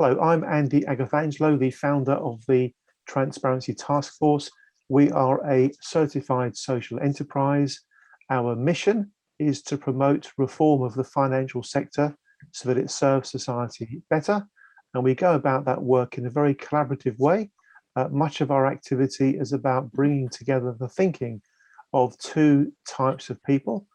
Hello, I'm Andy Agathangelou, the founder of the Transparency Task Force. We are a certified social enterprise. Our mission is to promote reform of the financial sector so that it serves society better. And we go about that work in a very collaborative way. Much of our activity is about bringing together the thinking of two types of people.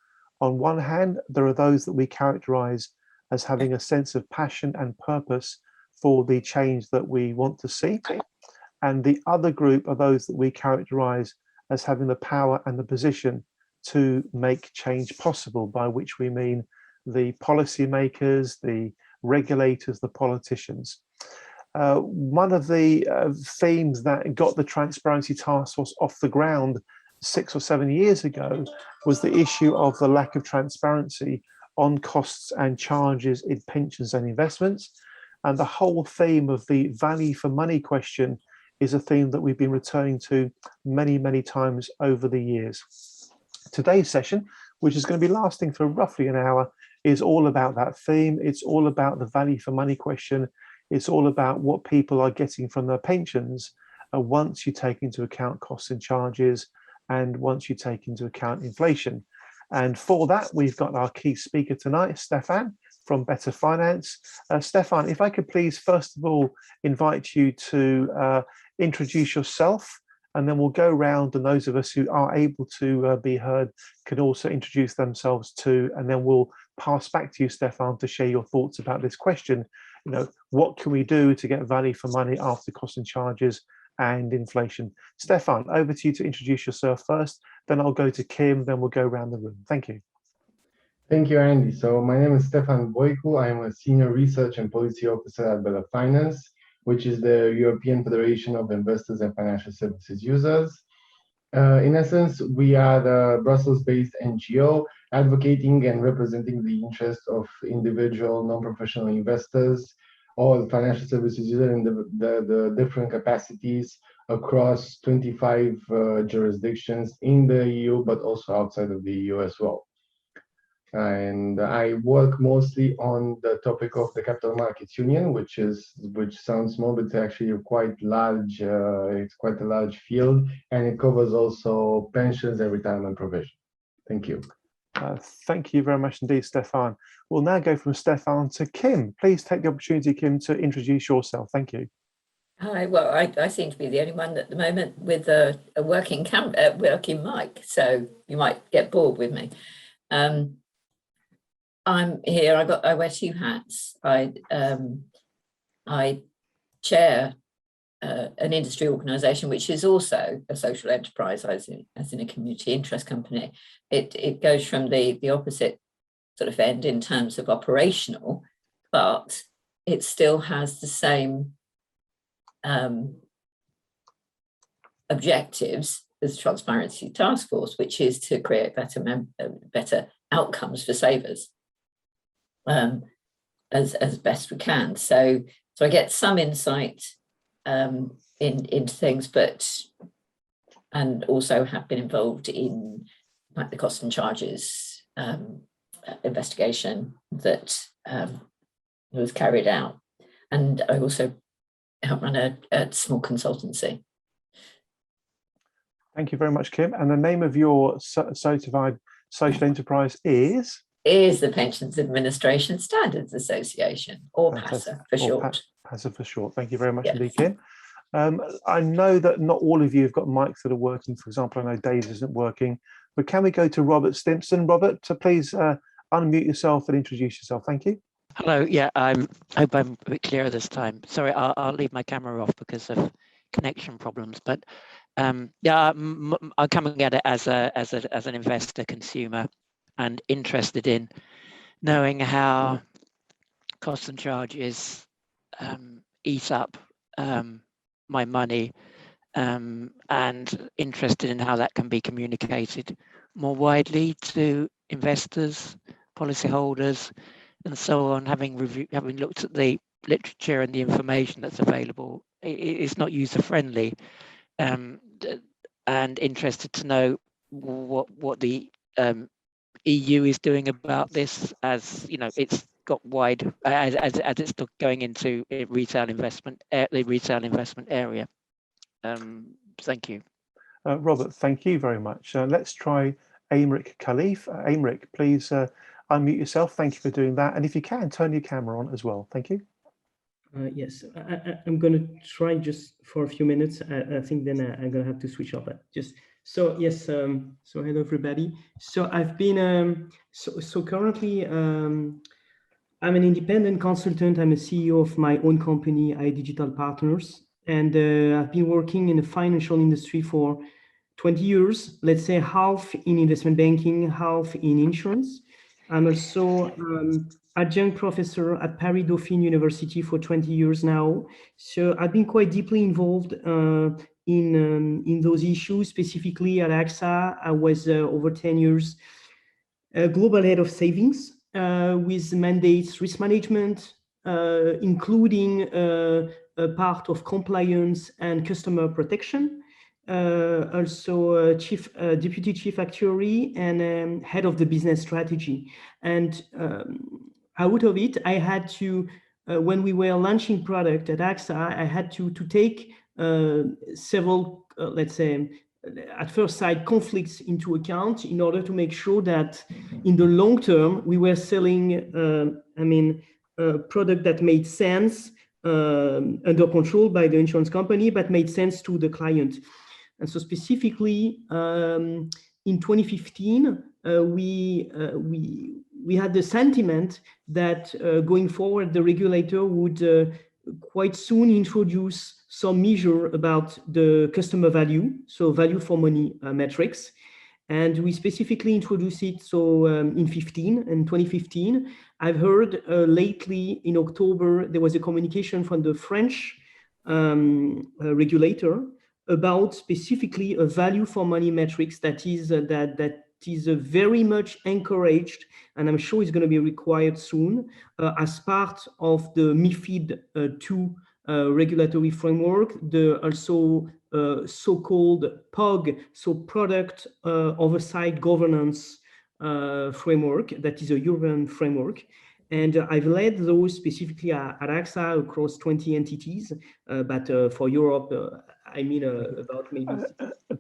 On one hand, there are those that we characterize as having a sense of passion and purpose for the change that we want to see. And the other group are those that we characterize as having the power and the position to make change possible, by which we mean the policymakers, the regulators, the politicians. One of the themes that got the Transparency Task Force off the ground 6 or 7 years ago was the issue of the lack of transparency on costs and charges in pensions and investments. And the whole theme of the value for money question is a theme that we've been returning to many, many times over the years. Today's session, which is going to be lasting for roughly an hour, is all about that theme. It's all about the value for money question. It's all about what people are getting from their pensions once you take into account costs and charges, and once you take into account inflation. And for that, we've got our key speaker tonight, Stefan from Better Finance. Stefan, if I could please, first of all, invite you to introduce yourself, and then we'll go around, and those of us who are able to be heard can also introduce themselves too, and then we'll pass back to you, Stefan, to share your thoughts about this question. You know, what can we do to get value for money after costs and charges and inflation? Stefan, over to you to introduce yourself first, then I'll go to Kim, then we'll go around the room. Thank you. Thank you, Andy. So my name is Stefan Voicu. I am a Senior Research and Policy Officer at Better Finance, which is the European Federation of Investors and Financial Services Users. In essence, we are the Brussels-based NGO advocating and representing the interests of individual non-professional investors or financial services users in the different capacities across 25 jurisdictions in the EU, but also outside of the EU as well. And I work mostly on the topic of the Capital Markets Union, which sounds small, but it's actually quite large. It's quite a large field, and it covers also pensions and retirement provision. Thank you. Thank you very much indeed, Stefan. We'll now go from Stefan to Kim. Please take the opportunity, Kim, to introduce yourself. Thank you. Hi, well, I seem to be the only one at the moment with a working mic, so you might get bored with me. I'm here. I wear two hats. I chair an industry organisation which is also a social enterprise, as in a community interest company. It goes from the opposite sort of end in terms of operational, but it still has the same objectives as the Transparency Task Force, which is to create better outcomes for savers as best we can. So I get some insight into things, and also have been involved in like the cost and charges investigation that was carried out, and I also help run a small consultancy. Thank you very much, Kim. And the name of your certified social enterprise is the Pensions Administration Standards Association, or PASA for short. PASA for short. Thank you very much indeed, Kim. I know that not all of you have got mics that are working. For example, I know Dave's isn't working, but can we go to Robert Stimpson? Robert, please unmute yourself and introduce yourself. Thank you. Hello. Yeah, I hope I'm a bit clearer this time. Sorry, I'll leave my camera off because of connection problems. But yeah, I'm coming at it as an investor, consumer, and interested in knowing how costs and charges eat up my money, and interested in how that can be communicated more widely to investors, policyholders, and so on. Having looked at the literature and the information that's available, it's not user friendly, and interested to know what the EU is doing about this. As you know, it's got wide as it's still going into retail investment, the retail investment area. Thank you. Robert, thank you very much. Let's try Aymeric Khalif. Aymeric, please unmute yourself. Thank you for doing that. And if you can, turn your camera on as well. Thank you. Yes, I'm going to try just for a few minutes. I think then I'm going to have to switch off. But just so yes. So hello everybody. So I've been so currently I'm an independent consultant. I'm a CEO of my own company, iDigital Partners, and I've been working in the financial industry for 20 years. Let's say half in investment banking, half in insurance. I'm also adjunct professor at Paris Dauphine University for 20 years now. So I've been quite deeply involved in those issues. Specifically at AXA, I was over 10 years global head of savings with mandates risk management, including a part of compliance and customer protection. Also deputy chief actuary and head of the business strategy. And out of it, I had to, when we were launching product at AXA, I had to take several, let's say, at first sight, conflicts into account in order to make sure that in the long term, we were selling, a product that made sense under control by the insurance company, but made sense to the client. And so specifically, in 2015, we had the sentiment that going forward, the regulator would quite soon introduce some measure about the customer value, so value for money metrics. And we specifically introduced it so in 2015. I've heard lately in October, there was a communication from the French regulator about specifically a value for money metrics that is very much encouraged, and I'm sure it's going to be required soon as part of the MiFID II regulatory framework, the also so-called POG, so Product Oversight Governance framework, that is a European framework. And I've led those specifically at AXA across 20 entities, but for Europe, I mean about maybe.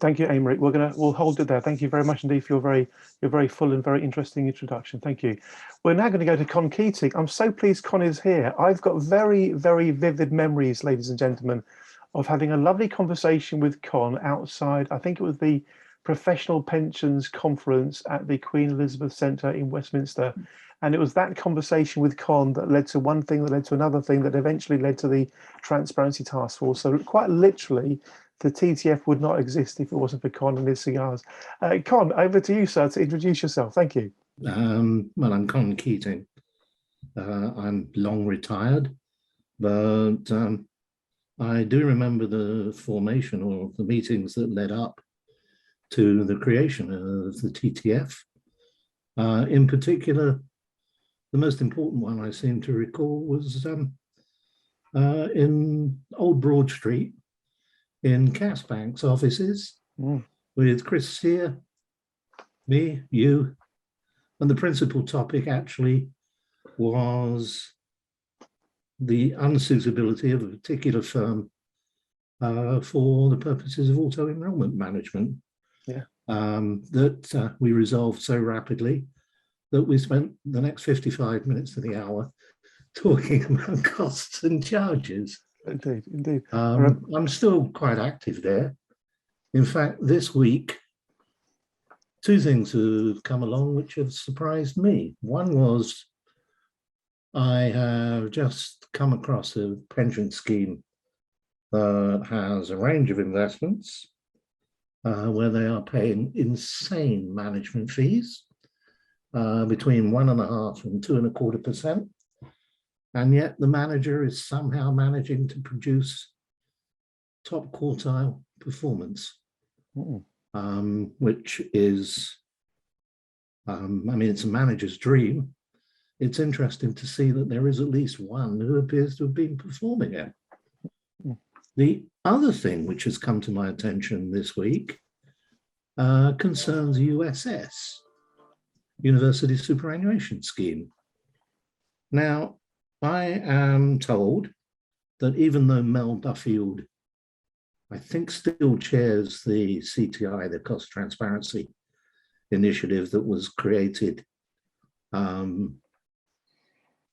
Thank you, Aymeric. We'll hold it there. Thank you very much indeed for your very full and very interesting introduction. Thank you. We're now going to go to Con Keating. I'm so pleased Con is here. I've got very, very vivid memories, ladies and gentlemen, of having a lovely conversation with Con outside. I think it was the Professional Pensions Conference at the Queen Elizabeth Centre in Westminster. And it was that conversation with Con that led to one thing that led to another thing that eventually led to the Transparency Task Force. So quite literally, the TTF would not exist if it wasn't for Con and his cigars. Con, over to you, sir, to introduce yourself. Thank you. Well, I'm Con Keating. I'm long retired, but I do remember the formation or the meetings that led up to the creation of the TTF. In particular, the most important one I seem to recall was in Old Broad Street in Cass Bank's offices with Chris Sear, me, you, and the principal topic actually was the unsuitability of a particular firm for the purposes of auto-enrollment management. Yeah. That we resolved so rapidly that we spent the next 55 minutes of the hour talking about costs and charges. Indeed, indeed. I'm still quite active there. In fact, this week, two things have come along which have surprised me. One was I have just come across a pension scheme that has a range of investments where they are paying insane management fees, between 1.5% and 2.25%. And yet the manager is somehow managing to produce top quartile performance, which is, I mean, it's a manager's dream. It's interesting to see that there is at least one who appears to have been performing it. The other thing which has come to my attention this week concerns USS, University Superannuation Scheme. Now, I am told that even though Mel Duffield, I think, still chairs the CTI, the Cost Transparency Initiative that was created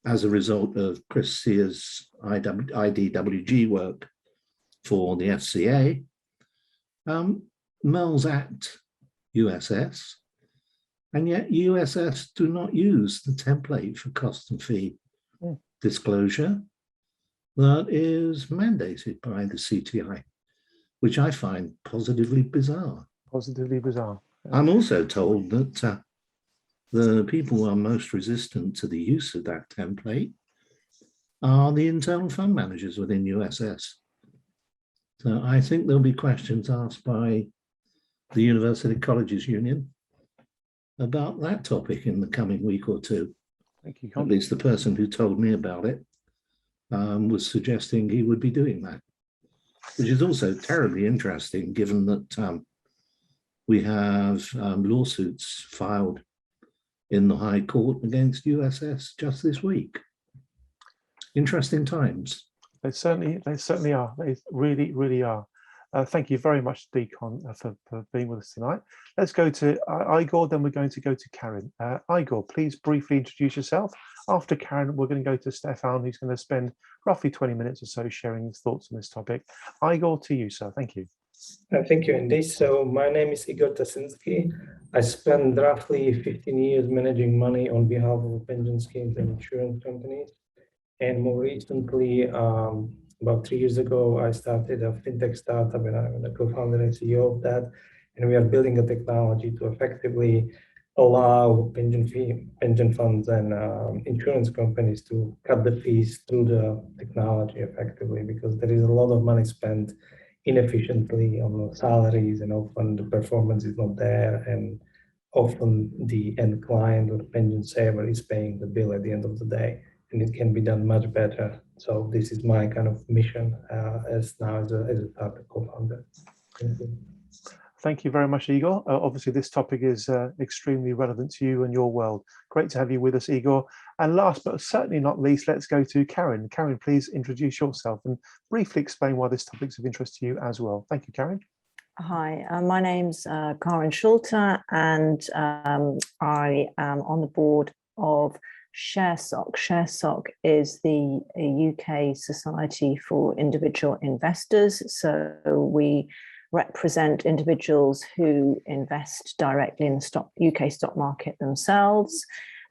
as a result of Chris Sear's IDWG work for the FCA, Mel's at USS, and yet USS do not use the template for cost and fee disclosure that is mandated by the CTI, which I find positively bizarre. Positively bizarre. I'm also told that the people who are most resistant to the use of that template are the internal fund managers within USS. So I think there'll be questions asked by the University Colleges Union about that topic in the coming week or two. Thank you. At least the person who told me about it was suggesting he would be doing that, which is also terribly interesting given that we have lawsuits filed in the High Court against USS just this week. Interesting times. They certainly are. They really, really are. Thank you very much, Deacon, for being with us tonight. Let's go to Igor, then we're going to go to Karen. Igor, please briefly introduce yourself. After Karen, we're going to go to Stefan, who's going to spend roughly 20 minutes or so sharing his thoughts on this topic. Igor, to you, sir. Thank you. Thank you, Andy. So my name is Igor Tasinski. I spent roughly 15 years managing money on behalf of pension schemes and insurance companies. And more recently, about 3 years ago, I started a fintech startup, and I'm the co-founder and CEO of that. And we are building a technology to effectively allow pension funds and insurance companies to cut the fees through the technology effectively, because there is a lot of money spent inefficiently on salaries, and often the performance is not there, and often the end client or the pension saver is paying the bill at the end of the day, and it can be done much better. So this is my kind of mission as a startup co-founder. Thank you. Thank you very much, Igor. Obviously, this topic is extremely relevant to you and your world. Great to have you with us, Igor. And last but certainly not least, let's go to Karen. Karen, please introduce yourself and briefly explain why this topic is of interest to you as well. Thank you, Karen. Hi, my name's Karen Schulte, and I am on the board of ShareSoc. ShareSoc is the UK Society for Individual Investors. So we represent individuals who invest directly in the UK stock market themselves,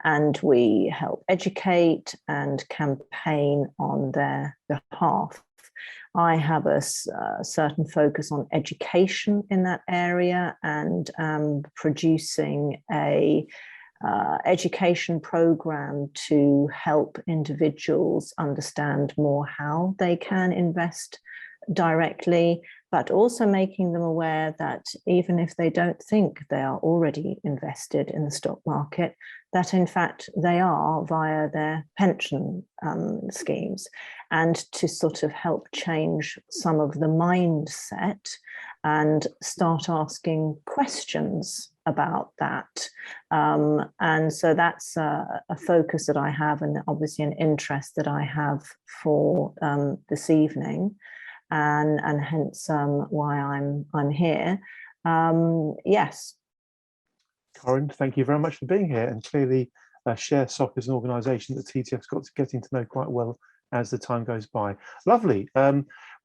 and we help educate and campaign on their behalf. I have a certain focus on education in that area, and producing a education program to help individuals understand more how they can invest directly, but also making them aware that even if they don't think they are already invested in the stock market, that in fact they are via their pension schemes, and to sort of help change some of the mindset and start asking questions about that. And so that's a focus that I have, and obviously an interest that I have for this evening. And hence why I'm here. Yes. Karen, thank you very much for being here. And clearly, ShareSoc is an organisation that TTF's got to getting to know quite well as the time goes by. Lovely.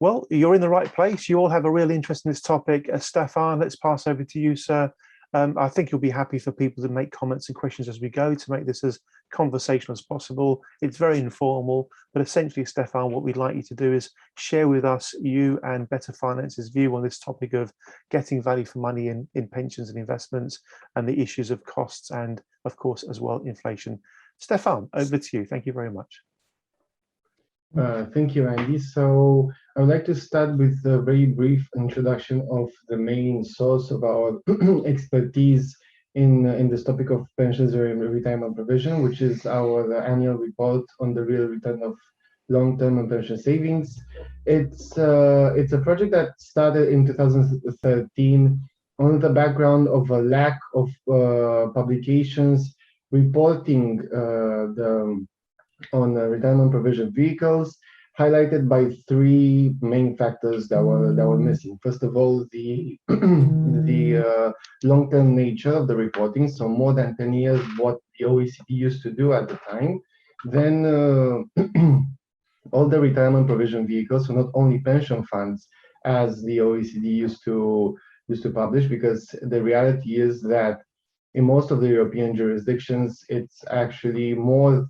Well, you're in the right place. You all have a real interest in this topic. Stefan, let's pass over to you, sir. I think you'll be happy for people to make comments and questions as we go to make this as conversational as possible. It's very informal, but essentially, Stefan, what we'd like you to do is share with us you and Better Finance's view on this topic of getting value for money in pensions and investments, and the issues of costs and, of course, as well, inflation. Stefan, over to you. Thank you very much. Thank you, Andy. So I would like to start with a very brief introduction of the main source of our expertise in this topic of pensions and retirement provision, which is our annual report on the real return of long-term and pension savings. It's a project that started in 2013 on the background of a lack of publications reporting on retirement provision vehicles, highlighted by three main factors that were missing. First of all, the long-term nature of the reporting, so more than 10 years, what the OECD used to do at the time. Then all the retirement provision vehicles, so not only pension funds, as the OECD used to publish, because the reality is that in most of the European jurisdictions, it's actually more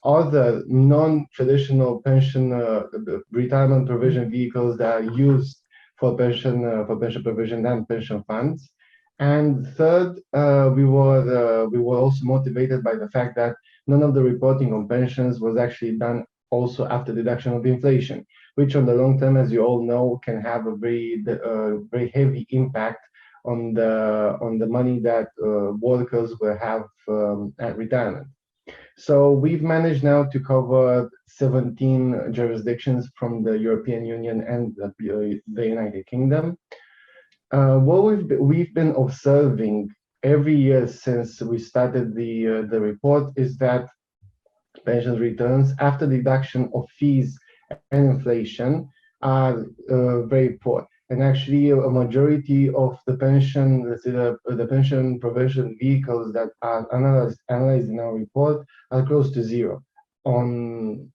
other non-traditional pension retirement provision vehicles that are used for pension provision than pension funds. And third, we were also motivated by the fact that none of the reporting on pensions was actually done also after deduction of inflation, which on the long term, as you all know, can have a very heavy impact on the money that workers will have at retirement. So we've managed now to cover 17 jurisdictions from the European Union and the United Kingdom. What we've been observing every year since we started the report is that pension returns after deduction of fees and inflation are very poor. And actually, a majority of the pension, let's say the pension provision vehicles that are analyzed in our report are close to zero on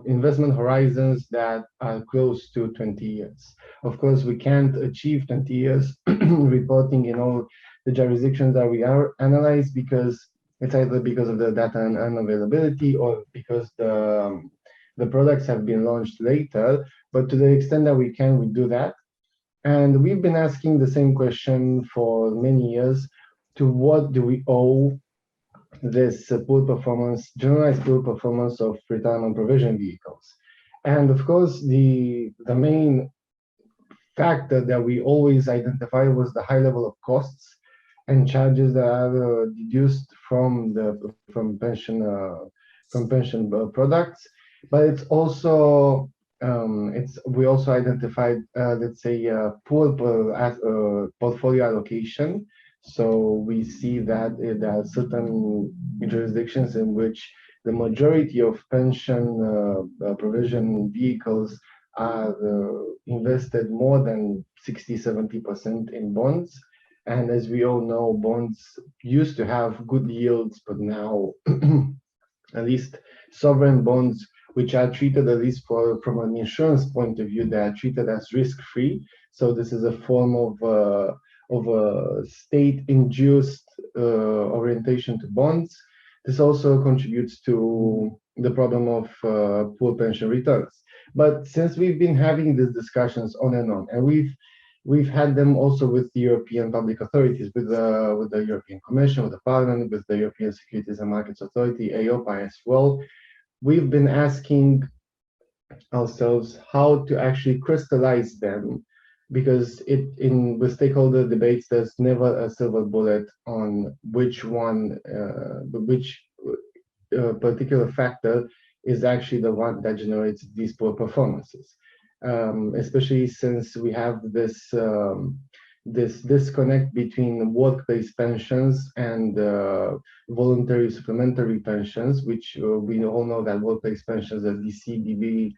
investment horizons that are close to 20 years. Of course, we can't achieve 20 years reporting in all the jurisdictions that we are analyzed, because it's either because of the data unavailability or because the products have been launched later. But to the extent that we can, we do that. And we've been asking the same question for many years: to what do we owe this poor performance, generalized poor performance of retirement provision vehicles? And of course, the main factor that we always identify was the high level of costs and charges that are deduced from pension products. But it's also we also identified, let's say, poor portfolio allocation. So we see that there are certain jurisdictions in which the majority of pension provision vehicles are invested more than 60–70% in bonds. And as we all know, bonds used to have good yields, but now at least sovereign bonds, which are treated, at least from an insurance point of view, they are treated as risk-free. So this is a form of a state-induced orientation to bonds. This also contributes to the problem of poor pension returns. But since we've been having these discussions on, and we've had them also with the European public authorities, with the European Commission, with the Parliament, with the European Securities and Markets Authority, EIOPA as well, we've been asking ourselves how to actually crystallize them, because with stakeholder debates, there's never a silver bullet on which particular factor is actually the one that generates these poor performances. Especially since we have this disconnect between workplace pensions and voluntary supplementary pensions, which we all know that workplace pensions, the DC/DB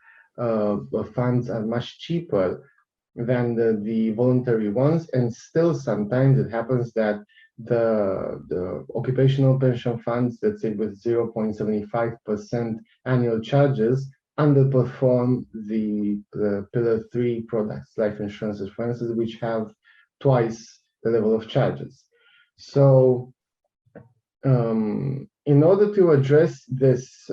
funds, are much cheaper than the voluntary ones. And still sometimes it happens that the occupational pension funds, let's say with 0.75% annual charges, underperform the Pillar 3 products, life insurances, for instance, which have twice the level of charges. So in order to address this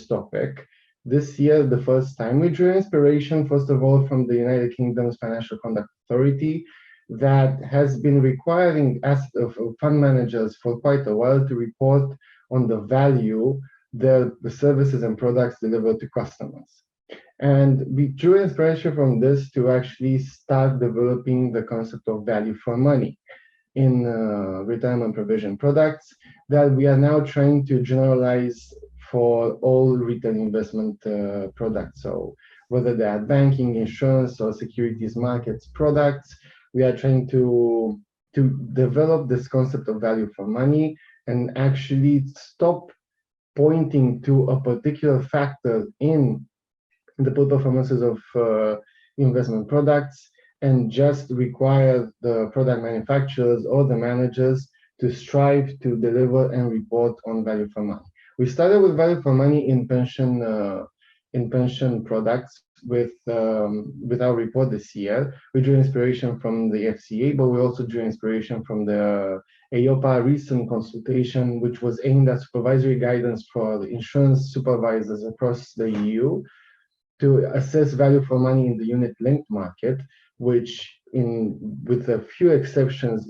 topic, this year, the first time, we drew inspiration, first of all, from the United Kingdom's Financial Conduct Authority, that has been requiring fund managers for quite a while to report on the value the services and products delivered to customers. And we drew inspiration from this to actually start developing the concept of value for money in retirement provision products that we are now trying to generalize for all retail investment products. So whether they are banking, insurance, or securities markets products, we are trying to develop this concept of value for money and actually stop pointing to a particular factor in the poor performances of investment products and just require the product manufacturers or the managers to strive to deliver and report on value for money. We started with value for money in pension products with our report this year. We drew inspiration from the FCA, but we also drew inspiration from the EIOPA recent consultation, which was aimed at supervisory guidance for the insurance supervisors across the EU to assess value for money in the unit-linked market, which, with a few exceptions,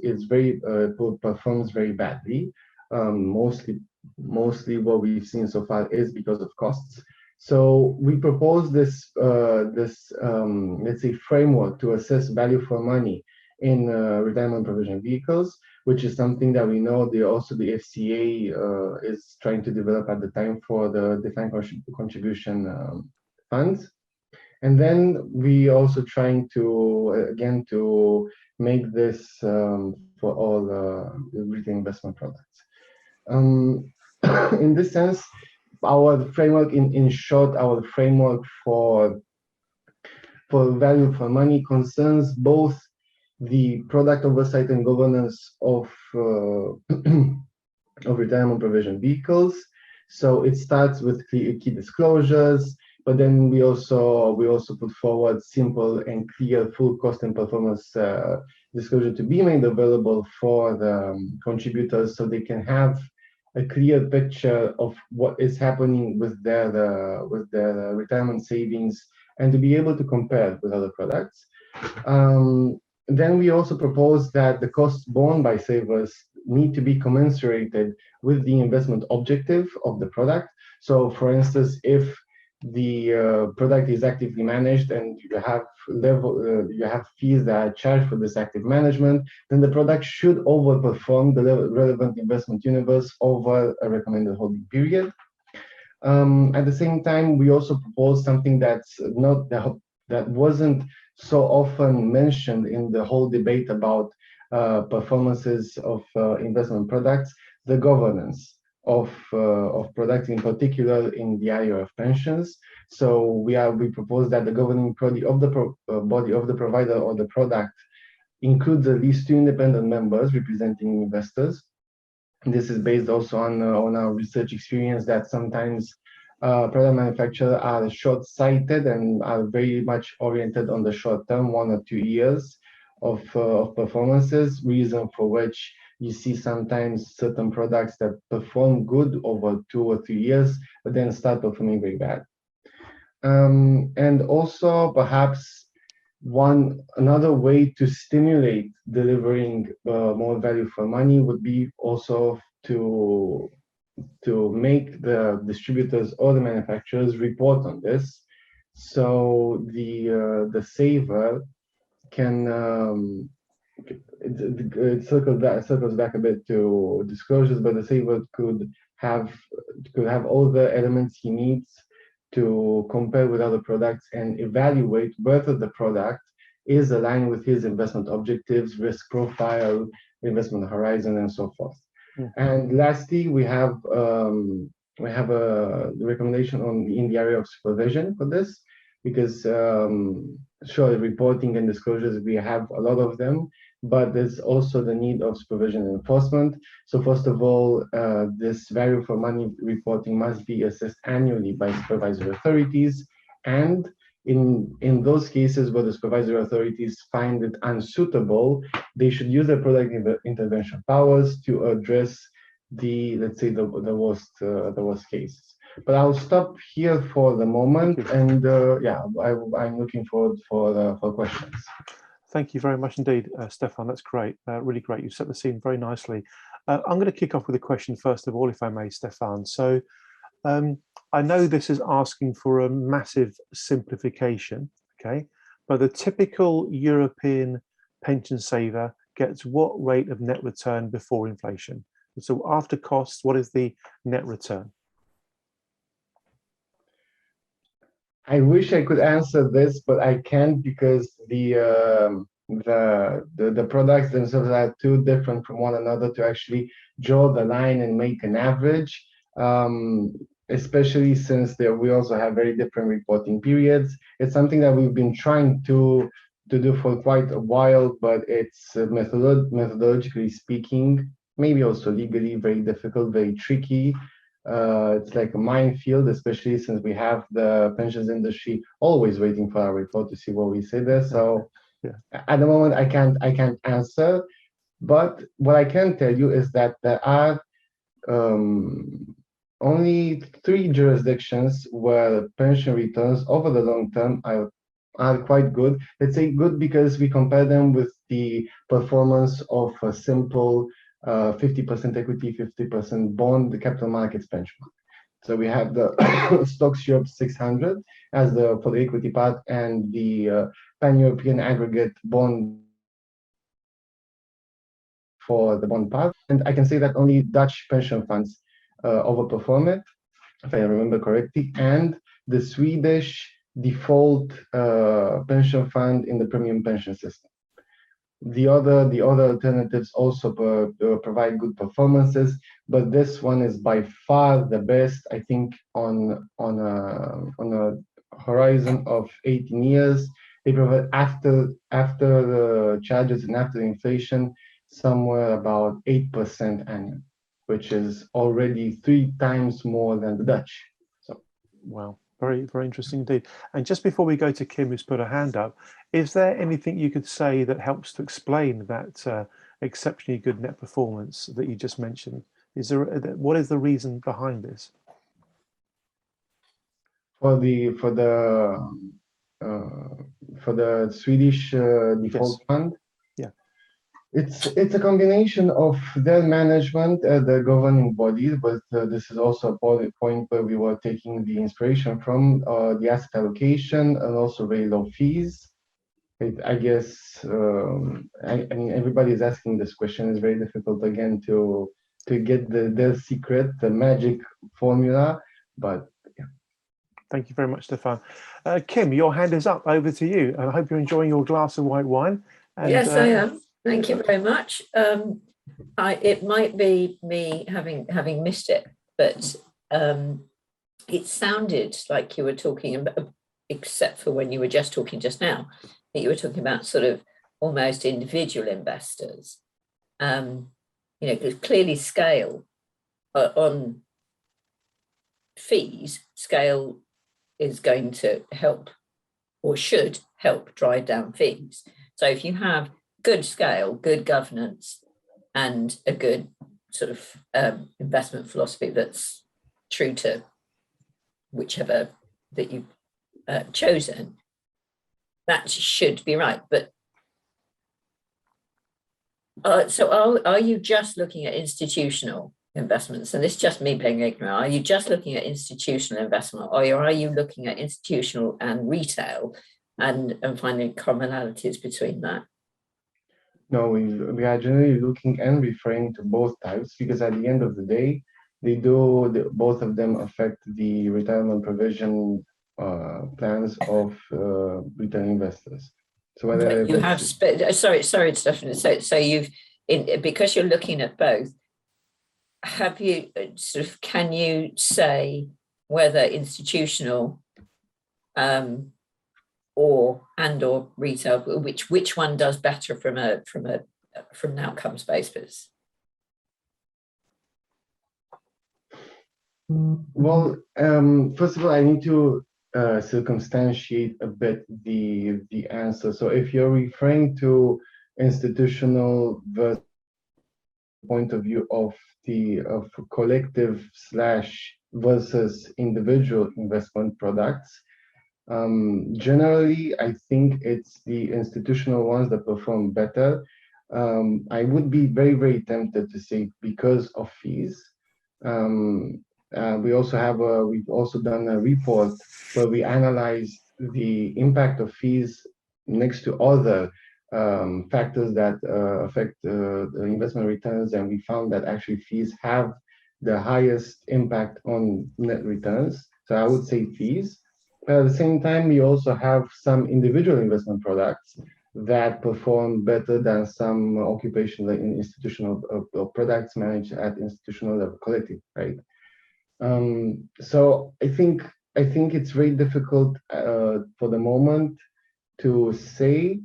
performs very badly. Mostly what we've seen so far is because of costs. So we propose this let's say framework to assess value for money in retirement provision vehicles, which is something that we know also the FCA is trying to develop at the time for the defined contribution funds. And then we also trying to make this for all retail investment products. In this sense, our framework, in short, our framework for value for money concerns both the product oversight and governance of retirement provision vehicles. So it starts with key disclosures, but then we also put forward simple and clear full cost and performance disclosure to be made available for the contributors, so they can have a clear picture of what is happening with their retirement savings and to be able to compare with other products. Then we also propose that the costs borne by savers need to be commensurated with the investment objective of the product. So, for instance, if the product is actively managed and you have fees that are charged for this active management, then the product should overperform the relevant investment universe over a recommended holding period. At the same time, we also propose something that wasn't so often mentioned in the whole debate about performances of investment products, the governance of products, in particular in the area of pensions. So we propose that the governing body of the provider or the product includes at least 2 independent members representing investors. And this is based also on our research experience that sometimes product manufacturers are short-sighted and are very much oriented on the short term, 1 or 2 years of performances, reason for which you see sometimes certain products that perform good over 2 or 3 years, but then start performing very bad. And also perhaps another way to stimulate delivering more value for money would be also to make the distributors or the manufacturers report on this. So the saver can it circles back a bit to disclosures, but the saver could have all the elements he needs to compare with other products and evaluate whether the product is aligned with his investment objectives, risk profile, investment horizon, and so forth. Yeah. And lastly, we have a recommendation in the area of supervision for this, because sure, reporting and disclosures, we have a lot of them, but there's also the need of supervision and enforcement. So first of all, this value for money reporting must be assessed annually by supervisory authorities, and in those cases where the supervisory authorities find it unsuitable, they should use their product intervention powers to address let's say the worst cases. But I'll stop here for the moment, and I'm looking forward for questions. Thank you very much indeed, Stefan. That's great, really great. You set the scene very nicely. I'm going to kick off with a question first of all, if I may, Stefan. So I know this is asking for a massive simplification, okay? But the typical European pension saver gets what rate of net return before inflation? So after costs, what is the net return? I wish I could answer this, but I can't, because the products themselves are too different from one another to actually draw the line and make an average. especially since we also have very different reporting periods. It's something that we've been trying to do for quite a while, but it's methodologically speaking, maybe also legally very difficult, very tricky. It's like a minefield, especially since we have the pensions industry always waiting for our report to see what we say there. So at the moment, I can't answer. But what I can tell you is that there are only 3 jurisdictions where pension returns over the long term are quite good. Let's say good because we compare them with the performance of a simple 50% equity, 50% bond, the capital markets benchmark. So we have the Stocks Europe 600 as for the equity part, and the pan-European aggregate bond for the bond part. And I can say that only Dutch pension funds overperform it, if I remember correctly, and the Swedish default pension fund in the premium pension system. The other alternatives also provide good performances, but this one is by far the best. I think on a horizon of 18 years, they provide after the charges and after inflation somewhere about 8% annual, which is already 3 times more than the Dutch. So, wow. Very, very interesting indeed. And just before we go to Kim, who's put her hand up, is there anything you could say that helps to explain that exceptionally good net performance that you just mentioned? What is the reason behind this? For the Swedish default fund, it's a combination of their management, the governing bodies, but this is also a point where we were taking the inspiration from the asset allocation and also very low fees. I guess I mean everybody is asking this question. It's very difficult again to get their secret, the magic formula, but yeah. Thank you very much, Stefan. Kim, your hand is up. Over to you. I hope you're enjoying your glass of white wine. And, yes, I am. Thank you very much. It might be me having missed it, but it sounded like you were talking about, except for when you were just talking just now, that you were talking about sort of almost individual investors. Because clearly scale on fees, scale is going to help or should help drive down fees. So if you have good scale, good governance, and a good sort of investment philosophy that's true to whichever that you've chosen, that should be right. But so are you just looking at institutional investments? And this is just me being ignorant. Are you just looking at institutional investment, or are you looking at institutional and retail and finding commonalities between that? No, we are generally looking and referring to both types, because at the end of the day, both of them affect the retirement provision plans of retail investors. So whether you have sorry, Stefan. So you've because you're looking at both. Have you can you say whether institutional or retail, which one does better from an outcomes basis? Well, first of all, I need to circumstantiate a bit the answer. So if you're referring to institutional versus point of view of collective / versus individual investment products, generally, I think it's the institutional ones that perform better. I would be very, very tempted to say because of fees. We've also done a report where we analyzed the impact of fees next to other factors that affect the investment returns, and we found that actually fees have the highest impact on net returns. So I would say fees. At the same time, we also have some individual investment products that perform better than some occupational and institutional products managed at institutional level, collective, right? So I think it's very difficult for the moment to say.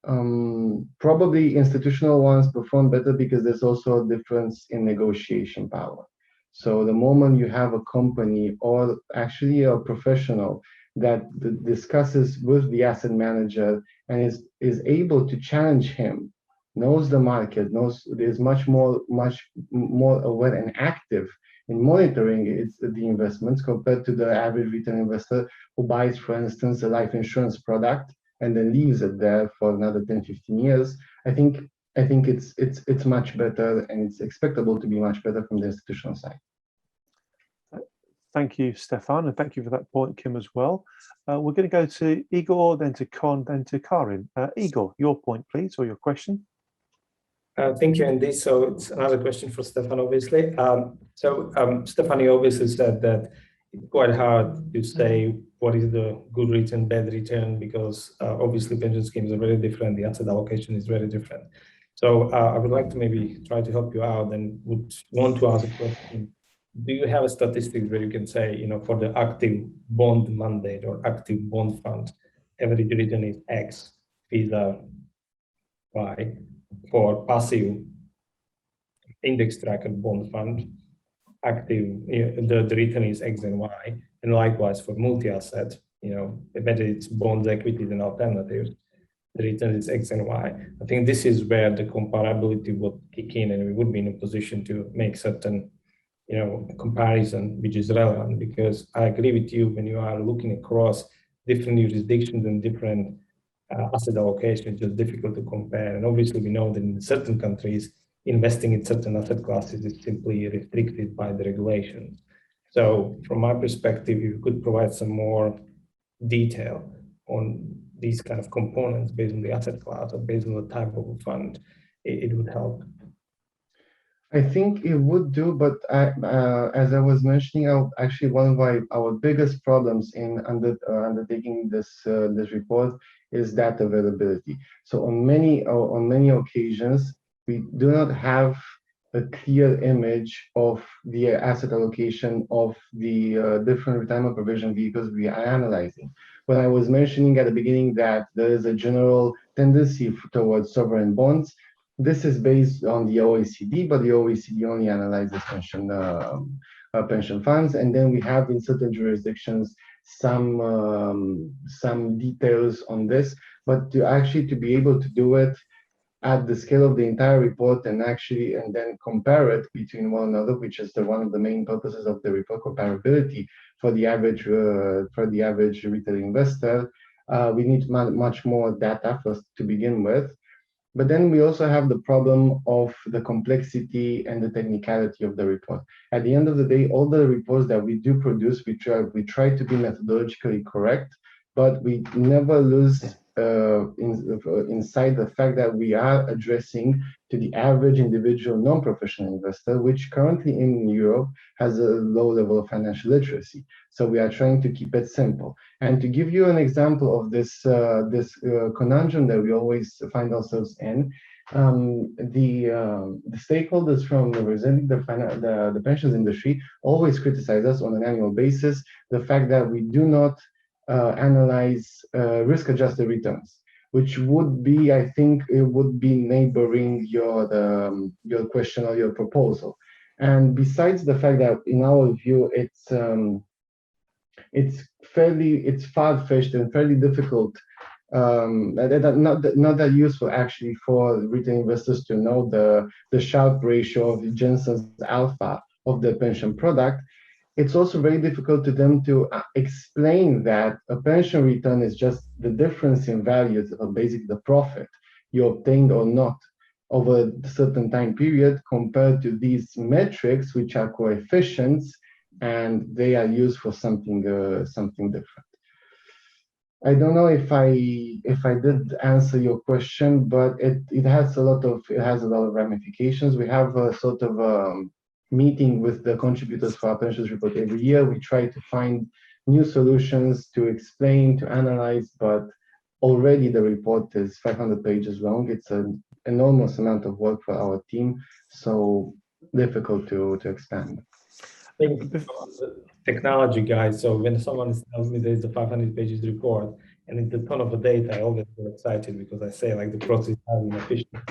Probably institutional ones perform better because there's also a difference in negotiation power. So the moment you have a company or actually a professional that discusses with the asset manager and is able to challenge him, knows the market, is much more aware and active in monitoring the investments compared to the average retail investor who buys, for instance, a life insurance product and then leaves it there for another 10, 15 years. I think it's much better, and it's expectable to be much better from the institutional side. Thank you, Stefan, and thank you for that point, Kim, as well. We're going to go to Igor, then to Con, then to Karin. Igor, your point, please, or your question. Thank you, Andy. So it's another question for Stefan, obviously. Stefan, you obviously said that it's quite hard to say what is the good return, bad return, because obviously pension schemes are very different. The asset allocation is very different. So I would like to maybe try to help you out and would want to ask a question. Do you have a statistics where you can say, you know, for the active bond mandate or active bond fund, average return is X, fees are Y. For passive index tracker bond fund, active, the return is X and Y, and likewise for multi-asset, you know, whether it's bonds, equities, and alternatives, the return is X and Y. I think this is where the comparability would kick in, and we would be in a position to make certain, you know, comparison which is relevant. Because I agree with you, when you are looking across different jurisdictions and different asset allocation, it's just difficult to compare. And obviously, we know that in certain countries, investing in certain asset classes is simply restricted by the regulations. So from my perspective, if you could provide some more detail on these kind of components based on the asset class or based on the type of a fund, it would help. I think it would do, but as I was mentioning, actually one of our biggest problems in undertaking this report is data availability. So on many occasions, we do not have a clear image of the asset allocation of the different retirement provision vehicles we are analyzing. When I was mentioning at the beginning that there is a general tendency towards sovereign bonds, this is based on the OECD, but the OECD only analyzes pension funds, and then we have in certain jurisdictions some details on this. But to be able to do it at the scale of the entire report and then compare it between one another, which is one of the main purposes of the report, comparability for the average retail investor, we need much more data first to begin with. But then we also have the problem of the complexity and the technicality of the report. At the end of the day, all the reports that we do produce, we try to be methodologically correct, but we never lose inside the fact that we are addressing to the average individual non-professional investor, which currently in Europe has a low level of financial literacy. So we are trying to keep it simple. And to give you an example of this conundrum that we always find ourselves in, the stakeholders from representing the pensions industry always criticize us on an annual basis the fact that we do not analyze risk-adjusted returns, which would be, I think, it would be neighboring your question or your proposal. And besides the fact that, in our view, it's far-fetched and fairly difficult, not that useful actually for retail investors to know the Sharpe ratio of Jensen's alpha of the pension product. It's also very difficult to them to explain that a pension return is just the difference in values of basically the profit you obtained or not over a certain time period compared to these metrics, which are coefficients, and they are used for something different. I don't know if I did answer your question, but it has a lot of ramifications. We have a sort of meeting with the contributors for our pensions report every year. We try to find new solutions to explain, to analyze, but already the report is 500 pages long. It's an enormous amount of work for our team, so difficult to expand. think technology guys, so when someone tells me there's a 500 pages report and it's a ton of data, I always get excited because I say like the process is highly inefficient.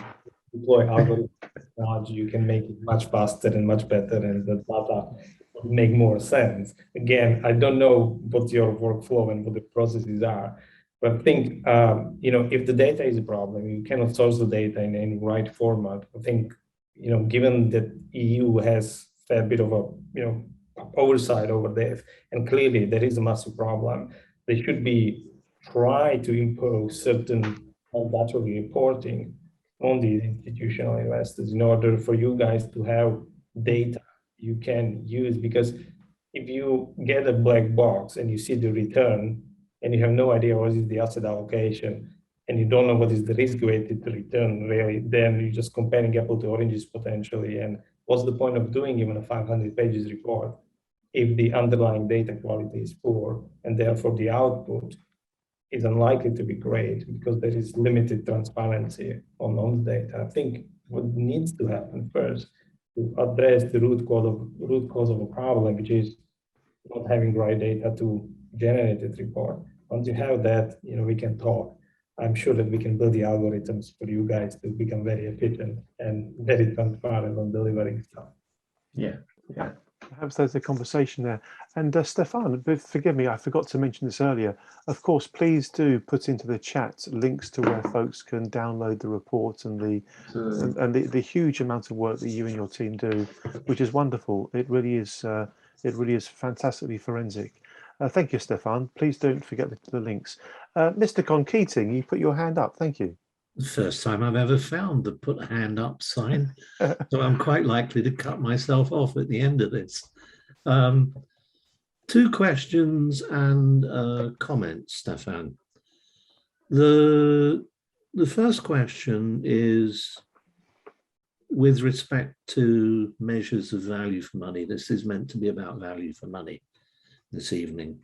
Deploy algorithm technology, you can make it much faster and much better, and the data would make more sense. Again, I don't know what your workflow and what the processes are, but I think if the data is a problem, you cannot source the data in any right format. I think given that EU has a fair bit of a oversight over this, and clearly there is a massive problem, they should be try to impose certain mandatory reporting on these institutional investors in order for you guys to have data you can use. Because if you get a black box and you see the return and you have no idea what is the asset allocation and you don't know what is the risk-weighted return really, then you're just comparing apple to oranges potentially. And what's the point of doing even a 500 pages report if the underlying data quality is poor and therefore the output is unlikely to be great because there is limited transparency on the data. I think what needs to happen first to address the root cause of a problem, which is not having right data to generate that report. Once you have that, we can talk. I'm sure that we can build the algorithms for you guys to become very efficient and very transparent on delivering stuff. Yeah. Perhaps there's a conversation there. And Stefan, forgive me, I forgot to mention this earlier. Of course, please do put into the chat links to where folks can download the report and the huge amount of work that you and your team do, which is wonderful. It really is fantastically forensic. Thank you, Stefan. Please don't forget the links. Mr. Con Keating, you put your hand up. Thank you. The first time I've ever found the put hand up sign, so I'm quite likely to cut myself off at the end of this. 2 questions and comments, Stefan. The first question is with respect to measures of value for money. This is meant to be about value for money this evening.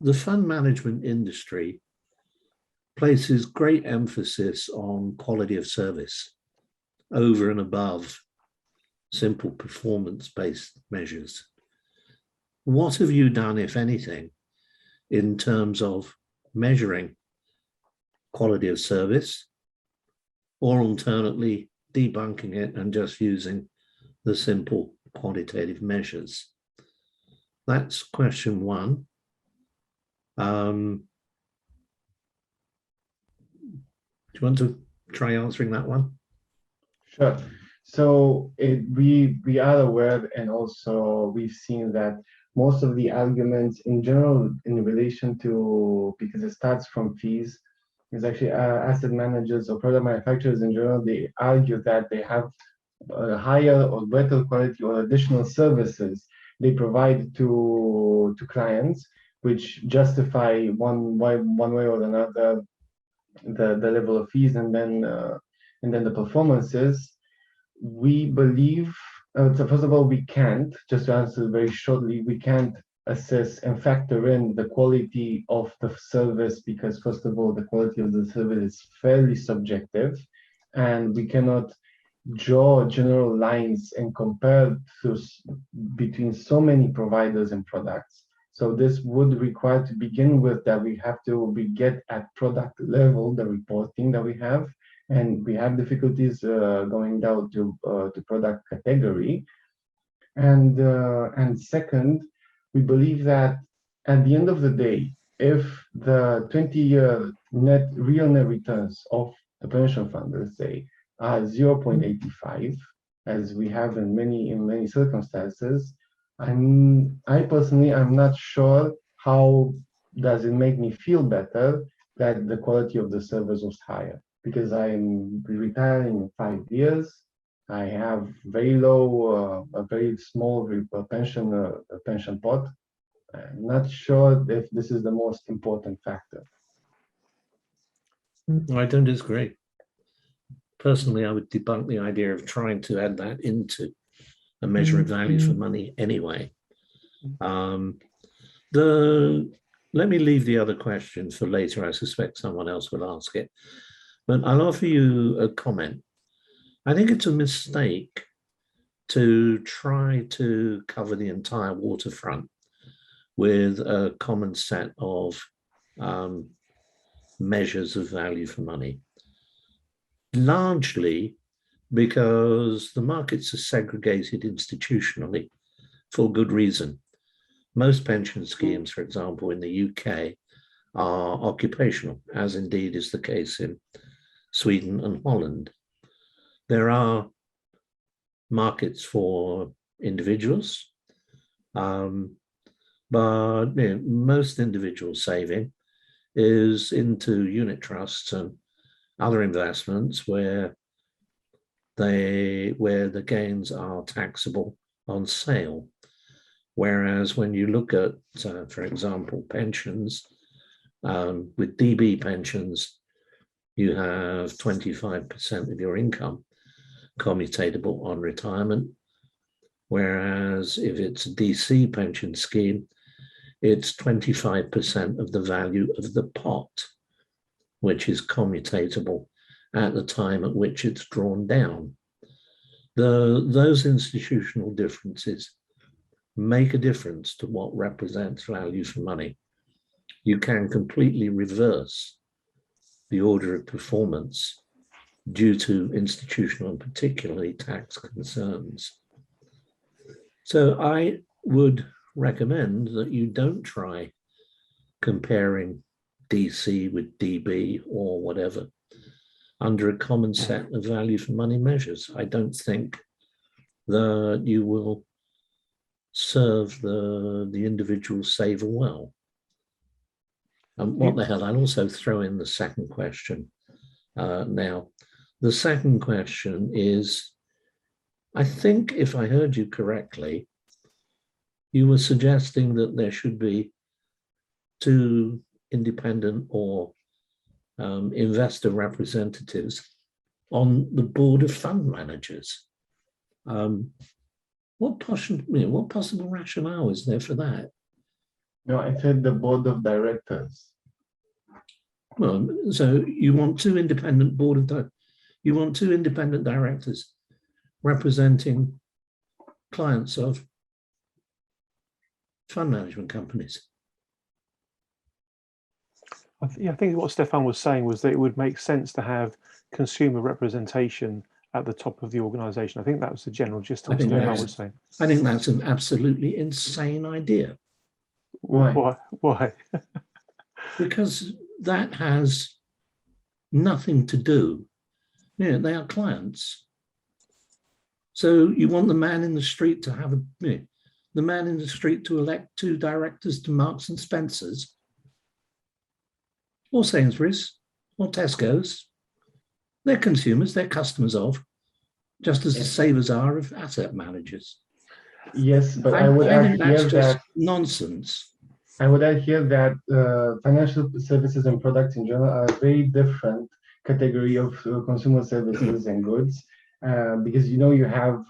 The fund management industry places great emphasis on quality of service over and above simple performance-based measures. What have you done, if anything, in terms of measuring quality of service, or alternately debunking it and just using the simple quantitative measures? That's question 1. Do you want to try answering that one? Sure. So we are aware, and also we've seen that most of the arguments in general in relation to, because it starts from fees, is actually asset managers or product manufacturers in general, they argue that they have a higher or better quality or additional services they provide to clients, which justify one way or another the level of fees and then the performances. We believe, so first of all, we can't, just to answer very shortly, we can't assess and factor in the quality of the service because, first of all, the quality of the service is fairly subjective, and we cannot draw general lines and compare between so many providers and products. So this would require, to begin with, that we have to get at product level the reporting that we have, and we have difficulties going down to product category. And second, we believe that at the end of the day, if the 20-year real net returns of the pension fund, let's say, are 0.85, as we have in many circumstances, I personally am not sure how does it make me feel better that the quality of the service was higher, because I'm retiring in 5 years. I have very low, a very small pension pot. I'm not sure if this is the most important factor. I don't disagree. Personally, I would debunk the idea of trying to add that into a measure of value for money anyway. Let me leave the other question for later. I suspect someone else will ask it. But I'll offer you a comment. I think it's a mistake to try to cover the entire waterfront with a common set of measures of value for money, largely because the markets are segregated institutionally for good reason. Most pension schemes, for example, in the UK are occupational, as indeed is the case in Sweden and Holland. There are markets for individuals, but most individual saving is into unit trusts and other investments where the gains are taxable on sale. Whereas when you look at, for example, pensions, with DB pensions, you have 25% of your income commutatable on retirement. Whereas if it's a DC pension scheme, it's 25% of the value of the pot, which is commutatable at the time at which it's drawn down. Those institutional differences make a difference to what represents value for money. You can completely reverse the order of performance due to institutional and particularly tax concerns. So I would recommend that you don't try comparing DC with DB or whatever under a common set of value for money measures. I don't think that you will serve the individual saver well. And what the hell, I'll also throw in the second question now. The second question is, I think if I heard you correctly, you were suggesting that there should be 2 independent or investor representatives on the board of fund managers. What possible rationale is there for that? No, I said the board of directors. Well, so you want 2 independent directors representing clients of fund management companies. I think what Stefan was saying was that it would make sense to have consumer representation at the top of the organisation. I think that was the general gist of what Stefan was saying. I think that's an absolutely insane idea. Why? Why? Because that has nothing to do. They are clients. So you want the man in the street to have the man in the street to elect 2 directors to Marks and Spencer's, or Sainsbury's, or Tesco's. They're consumers, they're customers of, just as the savers are of asset managers. Yes, but I would add here that nonsense. I would add here that financial services and products in general are a very different category of consumer services and goods, because you have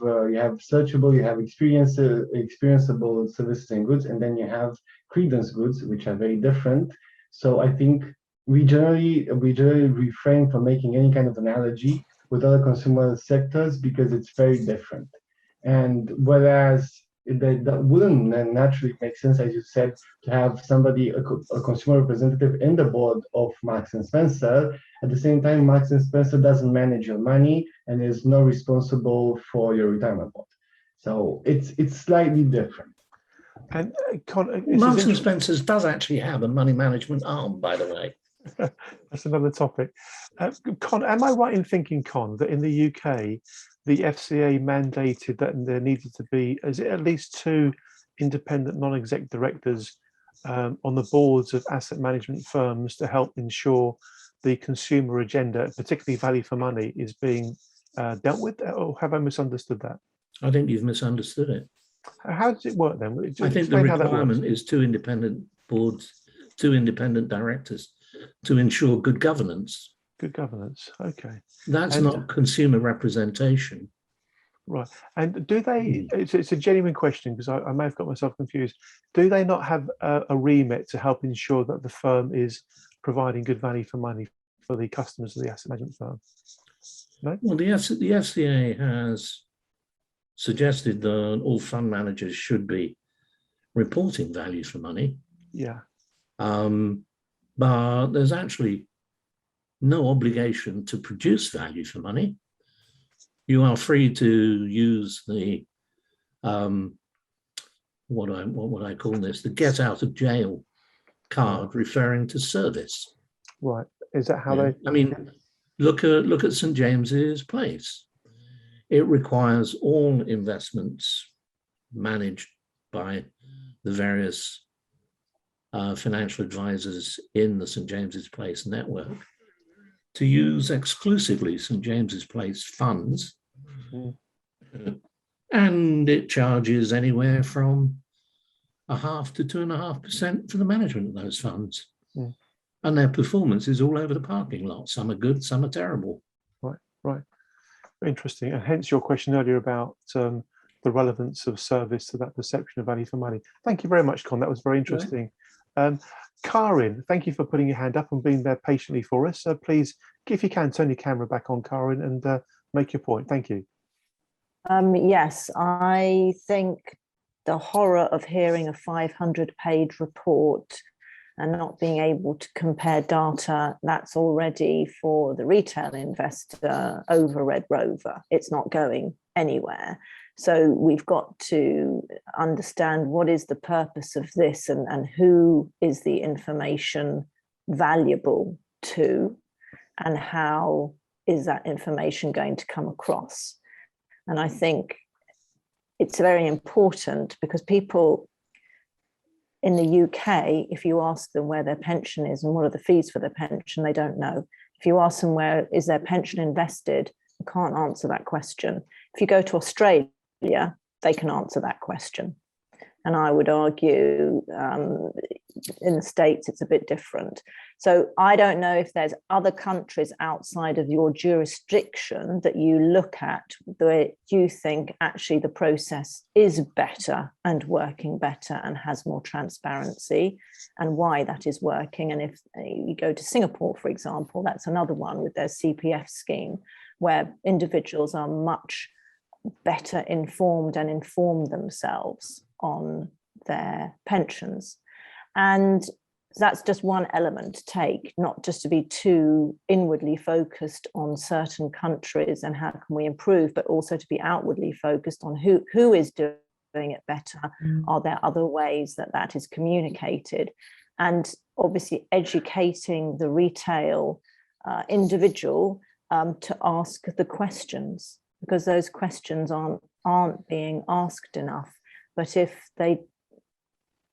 searchable, you have experienceable services and goods, and then you have credence goods, which are very different. So I think we generally refrain from making any kind of analogy with other consumer sectors because it's very different. And whereas that wouldn't naturally make sense, as you said, to have somebody, a consumer representative in the board of Marks and Spencer. At the same time, Marks and Spencer doesn't manage your money and is not responsible for your retirement pot. So it's slightly different. And Marks and Spencer's does actually have a money management arm, by the way. That's another topic. Con, am I right in thinking, Con, that in the UK, the FCA mandated that there needed to be, is it at least 2 independent non-exec directors on the boards of asset management firms to help ensure the consumer agenda, particularly value for money, is being dealt with? Or have I misunderstood that? I think you've misunderstood it. How does it work then? I think the requirement is 2 independent boards, 2 independent directors to ensure good governance. Good governance, okay. That's not consumer representation. Right, and do they, it's a genuine question because I may have got myself confused. Do they not have a remit to help ensure that the firm is providing good value for money for the customers of the asset management firm? No? Well, the FCA has suggested that all fund managers should be reporting value for money. Yeah. But there's actually no obligation to produce value for money. You are free to use the what would I call this? The get out of jail card, referring to service. Right. Is that how they? I mean, look at St. James's Place. It requires all investments managed by the various financial advisors in the St. James's Place network to use exclusively St. James's Place funds. And it charges anywhere from 0.5% to 2.5% for the management of those funds. And their performance is all over the parking lot. Some are good, some are terrible. Right. Interesting. And hence your question earlier about the relevance of service to that perception of value for money. Thank you very much, Con. That was very interesting. Karin, thank you for putting your hand up and being there patiently for us. Please, if you can, turn your camera back on, Karin, and make your point. Thank you. Yes, I think the horror of hearing a 500-page report and not being able to compare data, that's already for the retail investor over Red Rover. It's not going anywhere. So we've got to understand what is the purpose of this and who is the information valuable to, and how is that information going to come across. And I think it's very important because people in the UK, if you ask them where their pension is and what are the fees for their pension, they don't know. If you ask them where is their pension invested, they can't answer that question. If you go to Australia, they can answer that question. And I would argue in the States, it's a bit different. So I don't know if there's other countries outside of your jurisdiction that you look at where you think actually the process is better and working better and has more transparency, and why that is working. And if you go to Singapore, for example, that's another one with their CPF scheme, where individuals are much better informed and inform themselves on their pensions. And that's just one element to take, not just to be too inwardly focused on certain countries and how can we improve, but also to be outwardly focused on who is doing it better. Are there other ways that is communicated? And obviously educating the retail individual to ask the questions, because those questions aren't being asked enough. But if they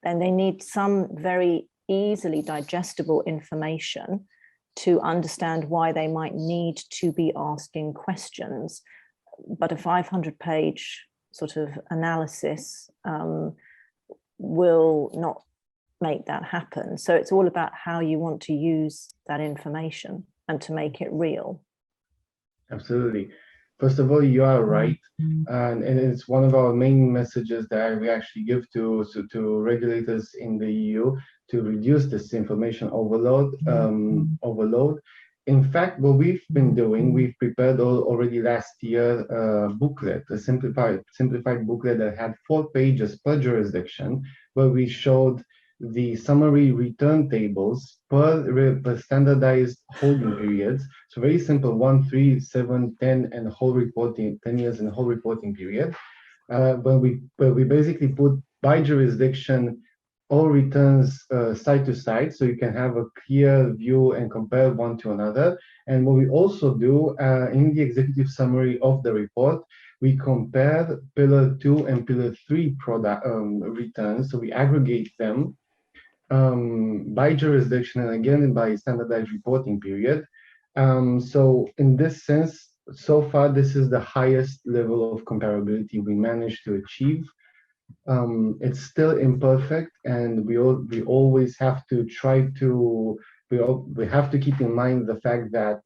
need some very easily digestible information to understand why they might need to be asking questions. But a 500-page sort of analysis will not make that happen. So it's all about how you want to use that information and to make it real. Absolutely. First of all, you are right, and it's one of our main messages that we actually give to regulators in the EU to reduce this information overload. In fact, what we've been doing, we've prepared already last year a booklet, a simplified booklet that had 4 pages per jurisdiction, where we showed the summary return tables per standardized holding periods. So very simple, 1, 3, 7, 10, and whole reporting, 10 years and whole reporting period. Where we basically put by jurisdiction all returns side to side, so you can have a clear view and compare one to another. And what we also do in the executive summary of the report, we compare Pillar 2 and Pillar 3 product returns. So we aggregate them by jurisdiction and again by standardized reporting period. So in this sense, so far, this is the highest level of comparability we managed to achieve. It's still imperfect, and we always have to try to, we have to keep in mind the fact that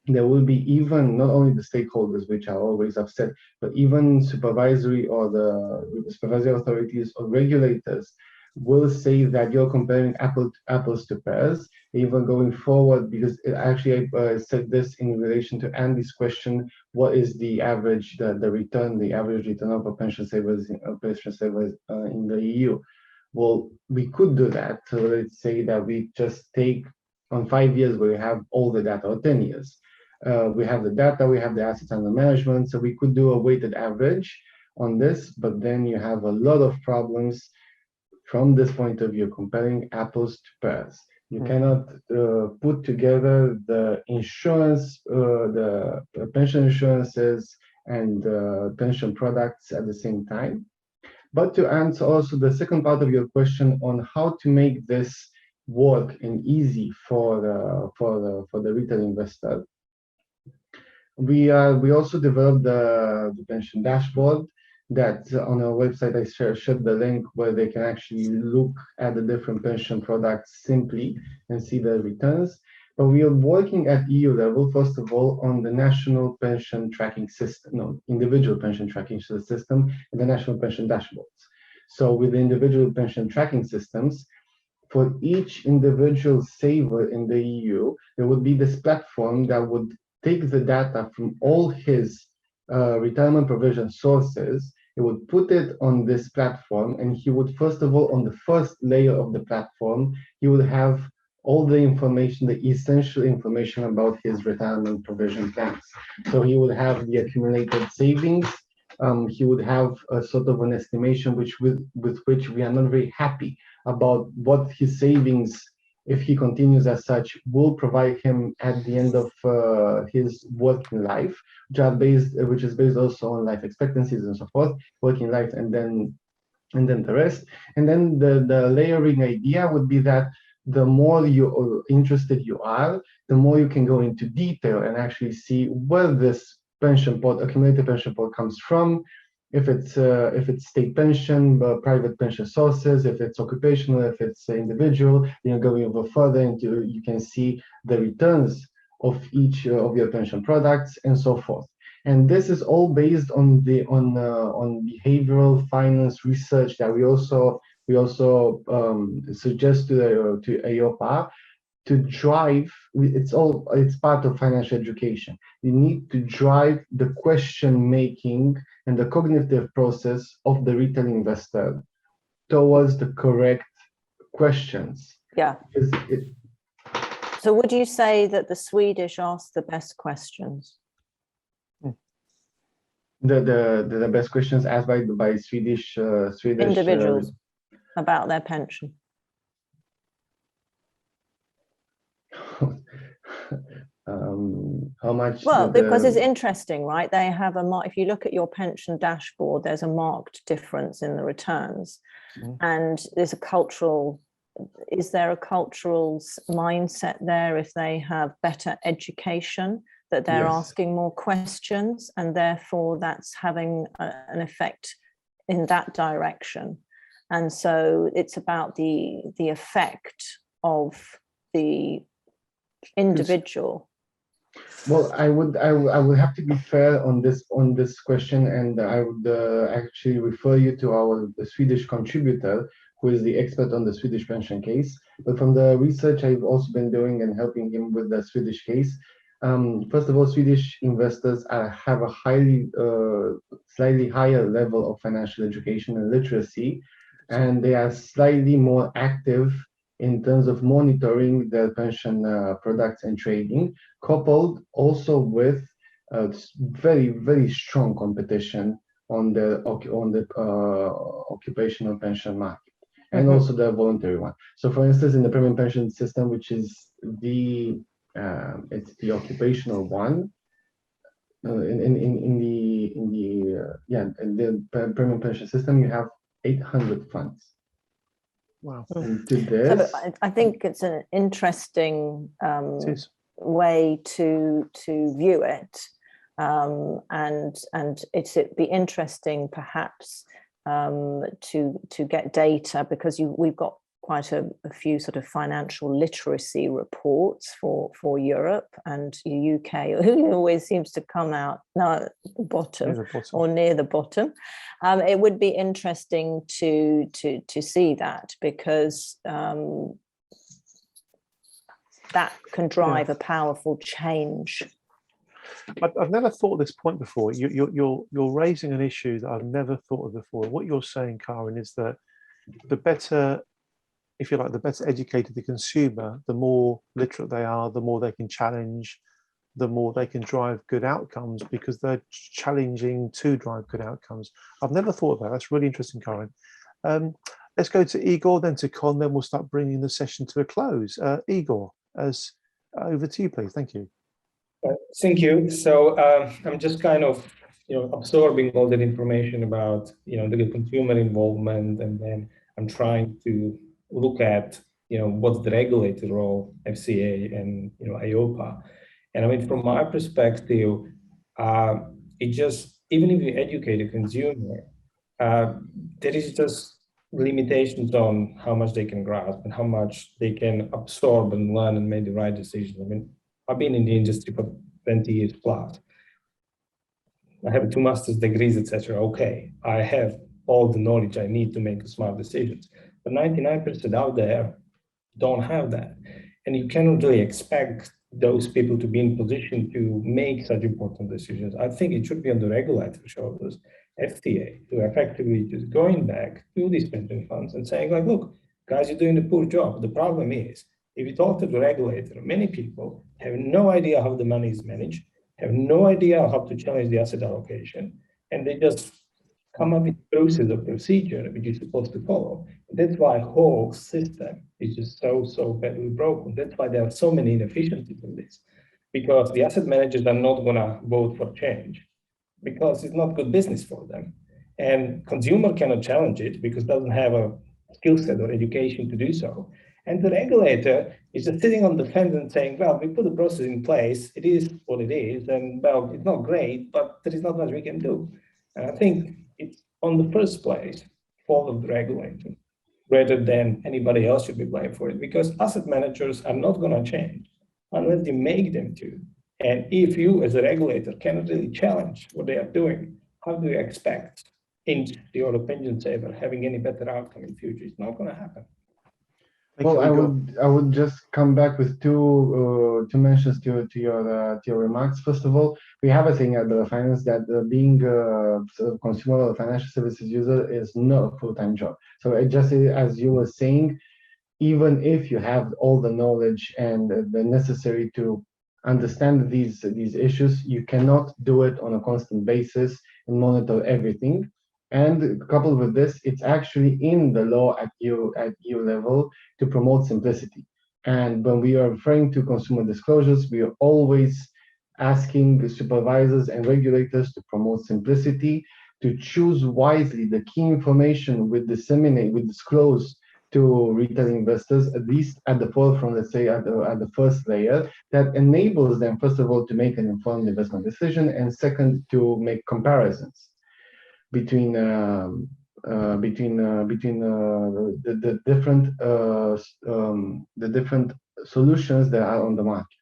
there will be even not only the stakeholders, which are always upset, but even supervisory or the supervisory authorities or regulators will say that you're comparing apples to pears, even going forward, because actually I said this in relation to Andy's question, what is the average, the average return of a pension savers in the EU? Well, we could do that. So let's say that we just take on 5 years where we have all the data, or 10 years. We have the data, we have the assets under management, so we could do a weighted average on this, but then you have a lot of problems from this point of view, comparing apples to pears. You cannot put together the insurance, the pension insurances and pension products at the same time. But to answer also the second part of your question on how to make this work and easy for the retail investor, we also developed the pension dashboard that on our website I shared the link where they can actually look at the different pension products simply and see the returns. But we are working at EU level, first of all, on the national pension tracking system, individual pension tracking system and the national pension dashboards. So with the individual pension tracking systems, for each individual saver in the EU, there would be this platform that would take the data from all his retirement provision sources. He would put it on this platform, and he would, first of all, on the first layer of the platform, he would have all the information, the essential information about his retirement provision plans. So he would have the accumulated savings. He would have a sort of an estimation with which we are not very happy about what his savings, if he continues as such, will provide him at the end of his working life, which is based also on life expectancies and so forth, working life, and then the rest. And then the layering idea would be that the more interested you are, the more you can go into detail and actually see where this pension pot, accumulated pension pot, comes from. If it's state pension, private pension sources, if it's occupational, if it's individual, going over further into, you can see the returns of each of your pension products and so forth. And this is all based on behavioral finance research that we also suggest to EIOPA to drive. It's part of financial education. You need to drive the question making and the cognitive process of the retail investor towards the correct questions. Yeah. So would you say that the Swedish ask the best questions? The best questions asked by Swedish individuals about their pension. How much? Well, because it's interesting, right? They have if you look at your pension dashboard, there's a marked difference in the returns. And there's is there a cultural mindset there if they have better education, that they're asking more questions, and therefore that's having an effect in that direction? And so it's about the effect of the individual. Well, I would have to be fair on this question, and I would actually refer you to our Swedish contributor, who is the expert on the Swedish pension case. But from the research I've also been doing and helping him with the Swedish case, first of all, Swedish investors have a slightly higher level of financial education and literacy, and they are slightly more active in terms of monitoring their pension products and trading, coupled also with very, very strong competition on the occupational pension market, and also the voluntary one. So, for instance, in the premium pension system, which is the occupational one, in the premium pension system, you have 800 funds. Wow. So I think it's an interesting way to view it, and it'd be interesting perhaps to get data, because we've got quite a few sort of financial literacy reports for Europe, and the UK always seems to come out at the bottom or near the bottom. It would be interesting to see that, because that can drive a powerful change. I've never thought of this point before. You're raising an issue that I've never thought of before. What you're saying, Karen, is that the better, if you like, the better educated the consumer, the more literate they are, the more they can challenge, the more they can drive good outcomes, because they're challenging to drive good outcomes. I've never thought of that. That's really interesting, Karen. Let's go to Igor, then to Con, then we'll start bringing the session to a close. Igor, over to you, please. Thank you. Thank you. So I'm just kind of, absorbing all that information about, the consumer involvement, and then I'm trying to look at, what's the regulator role, FCA and, IOPA. And I mean, from my perspective, it just, even if you educate a consumer, there is just limitations on how much they can grasp and how much they can absorb and learn and make the right decisions. I mean, I've been in the industry for 20 years plus. I have 2 master's degrees, etc. Okay, I have all the knowledge I need to make smart decisions. But 99% out there don't have that. And you cannot really expect those people to be in position to make such important decisions. I think it should be on the regulator's shoulders, FTA, to effectively just going back to these pension funds and saying, like, look, guys, you're doing a poor job. The problem is, if you talk to the regulator, many people have no idea how the money is managed, have no idea how to challenge the asset allocation, and they just come up with a process or procedure which you're supposed to follow. That's why the whole system is just so badly broken. That's why there are so many inefficiencies in this, because the asset managers are not going to vote for change, because it's not good business for them. And consumer cannot challenge it because it doesn't have a skill set or education to do so. And the regulator is just sitting on the fence and saying, well, we put the process in place, it is what it is, and well, it's not great, but there is not much we can do. And I think it's on the first place, fault of the regulator, rather than anybody else should be blamed for it, because asset managers are not going to change unless you make them to. And if you, as a regulator, cannot really challenge what they are doing, how do you expect industry or a pension saver having any better outcome in the future? It's not going to happen. Well, I would just come back with two mentions to your remarks. First of all, we have a thing at the finance that being a consumer or financial services user is not a full-time job. So it just, as you were saying, even if you have all the knowledge and the necessary to understand these issues, you cannot do it on a constant basis and monitor everything. And coupled with this, it's actually in the law at EU level to promote simplicity. And when we are referring to consumer disclosures, we are always asking the supervisors and regulators to promote simplicity, to choose wisely the key information we disclose to retail investors, at least at the forefront, let's say at the first layer, that enables them, first of all, to make an informed investment decision, and second, to make comparisons between the different solutions that are on the market.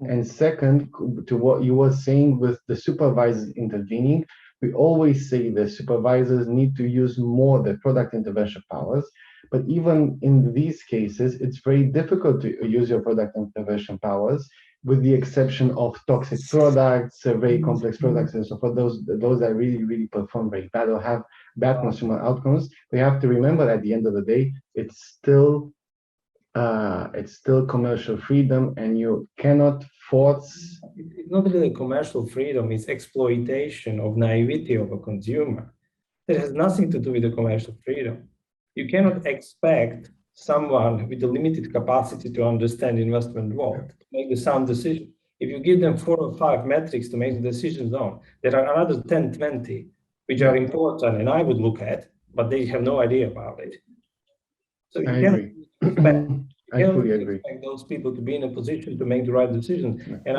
And second, to what you were saying with the supervisors intervening, we always say the supervisors need to use more the product intervention powers. But even in these cases, it's very difficult to use your product intervention powers, with the exception of toxic products, very complex products, and so for those that really perform very bad or have bad consumer outcomes. We have to remember at the end of the day, it's still commercial freedom, and you cannot force. It's not really commercial freedom; it's exploitation of naivety of a consumer. It has nothing to do with the commercial freedom. You cannot expect someone with a limited capacity to understand investment world to make the sound decision. If you give them 4 or 5 metrics to make the decisions on, there are another 10, 20 which are important and I would look at, but they have no idea about it. So you cannot fully agree. Expect those people to be in a position to make the right decisions. And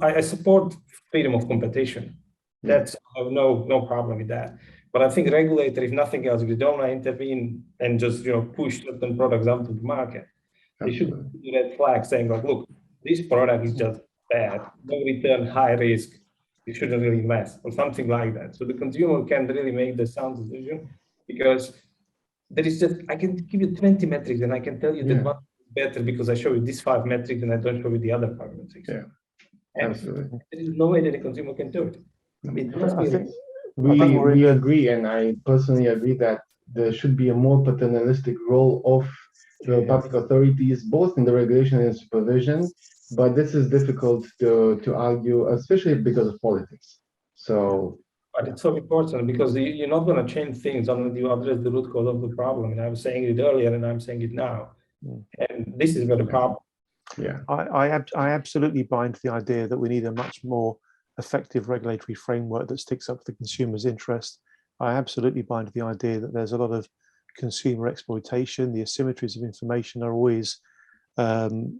I support freedom of competition. I have no problem with that. But I think regulator, if nothing else, if they don't want to intervene and just push certain products out to the market, they should do red flag saying, like, look, this product is just bad, no return, high risk, you shouldn't really invest, or something like that. So the consumer can really make the sound decision, because there is just, I can give you 20 metrics and I can tell you that one is better because I show you these 5 metrics and I don't show you the other 5 metrics. Yeah, and absolutely. there is no way that the consumer can do it. It must I be think we agree, and I personally agree that there should be a more paternalistic role of the public authorities, both in the regulation and supervision. But this is difficult to argue, especially because of politics. So, but it's so important, because you're not going to change things unless you address the root cause of the problem. And I was saying it earlier, and I'm saying it now. And this is where the problem. yeah, I absolutely buy into the idea that we need a much more effective regulatory framework that sticks up for the consumer's interest. I absolutely buy into the idea that there's a lot of consumer exploitation. The asymmetries of information are always serving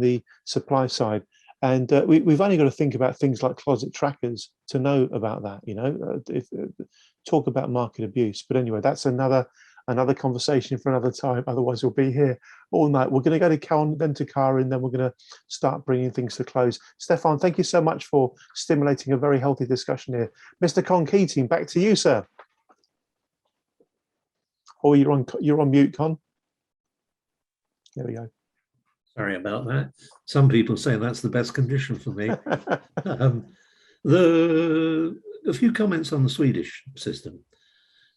the supply side. And we've only got to think about things like closet trackers to know about that, talk about market abuse. But anyway, that's another conversation for another time. Otherwise, we'll be here all night. We're going to go to Cal, then to Cara, and then we're going to start bringing things to close. Stefan, thank you so much for stimulating a very healthy discussion here. Mr. Con Keating, back to you, sir. Oh, you're on mute, Con. There we go. Sorry about that. Some people say that's the best condition for me. A few comments on the Swedish system.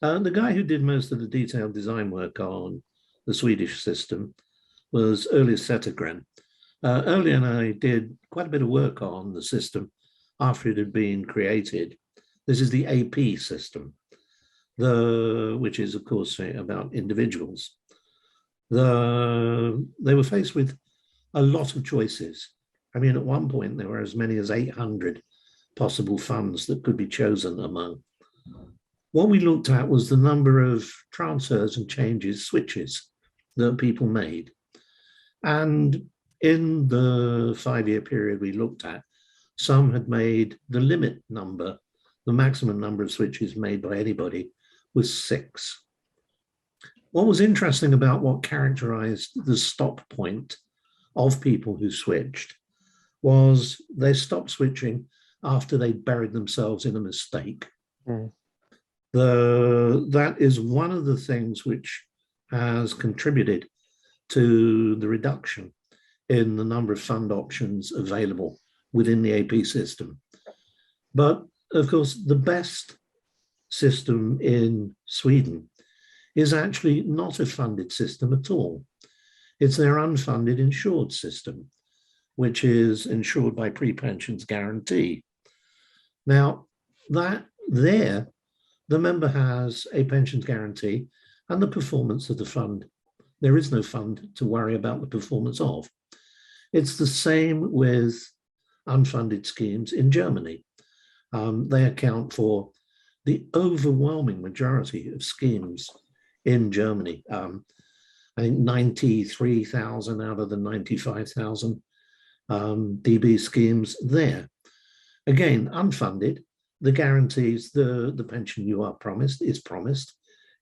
The guy who did most of the detailed design work on the Swedish system was Uli Zettergren. Uli and I did quite a bit of work on the system after it had been created. This is the AP system, which is, of course, about individuals. They were faced with a lot of choices. I mean, at one point, there were as many as 800 possible funds that could be chosen among. What we looked at was the number of transfers and changes, switches that people made. And in the 5-year period we looked at, some had made the limit number, the maximum number of switches made by anybody was 6. What was interesting about what characterized the stop point of people who switched was they stopped switching after they buried themselves in a mistake. That is one of the things which has contributed to the reduction in the number of fund options available within the AP system. But of course, the best system in Sweden is actually not a funded system at all. It's their unfunded insured system, which is insured by pre-pensions guarantee. Now, the member has a pensions guarantee and the performance of the fund. There is no fund to worry about the performance of. It's the same with unfunded schemes in Germany. They account for the overwhelming majority of schemes in Germany. I think 93,000 out of the 95,000 DB schemes there. Again, unfunded, the guarantees, the pension you are promised is promised.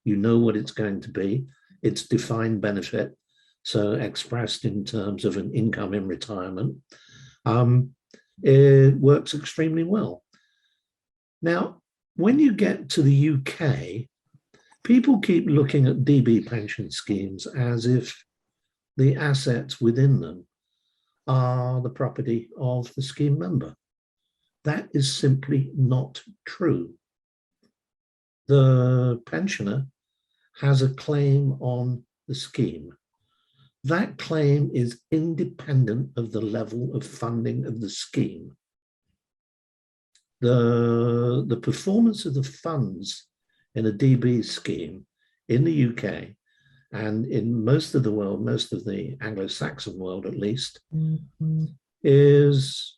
You know what it's going to be. It's defined benefit, so expressed in terms of an income in retirement. It works extremely well. Now, when you get to the UK, people keep looking at DB pension schemes as if the assets within them are the property of the scheme member. That is simply not true. The pensioner has a claim on the scheme. That claim is independent of the level of funding of the scheme. The performance of the funds in a DB scheme in the UK and in most of the world, most of the Anglo-Saxon world at least, is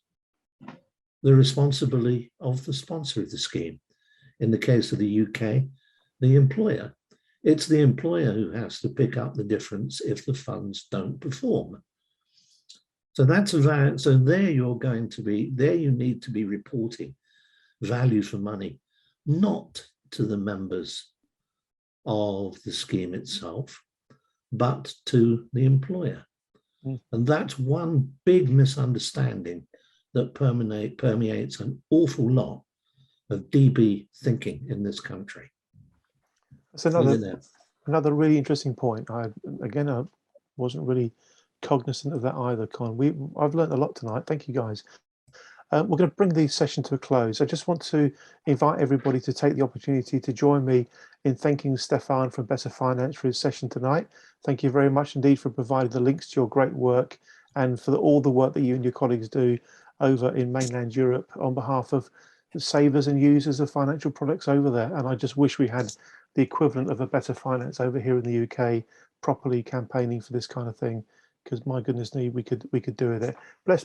the responsibility of the sponsor of the scheme. In the case of the UK, the employer. It's the employer who has to pick up the difference if the funds don't perform. So that's so there you're going to be, there you need to be reporting value for money, not to the members of the scheme itself, but to the employer. And that's one big misunderstanding that permeates an awful lot of DB thinking in this country. That's another really interesting point. I wasn't really cognizant of that either, Con. I've learned a lot tonight. Thank you, guys. We're going to bring the session to a close. I just want to invite everybody to take the opportunity to join me in thanking Stefan from Better Finance for his session tonight. Thank you very much indeed for providing the links to your great work and for all the work that you and your colleagues do over in mainland Europe on behalf of the savers and users of financial products over there. And I just wish we had the equivalent of a Better Finance over here in the UK, properly campaigning for this kind of thing, because my goodness me, we could do with it.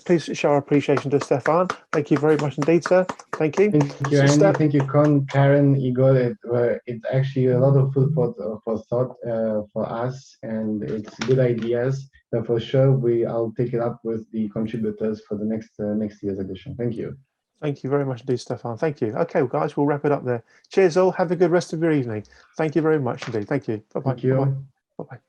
Please show our appreciation to Stefan. Thank you very much indeed, sir. Thank you. Thank you, Andy. Thank you, Con, Karen, Igor. It's actually a lot of food for thought for us, and it's good ideas. So for sure, I'll take it up with the contributors for the next year's edition. Thank you. Thank you very much indeed, Stefan. Thank you. Okay, well, guys, we'll wrap it up there. Cheers all. Have a good rest of your evening. Thank you very much indeed. Thank you. Bye-bye. Thank you. Bye-bye.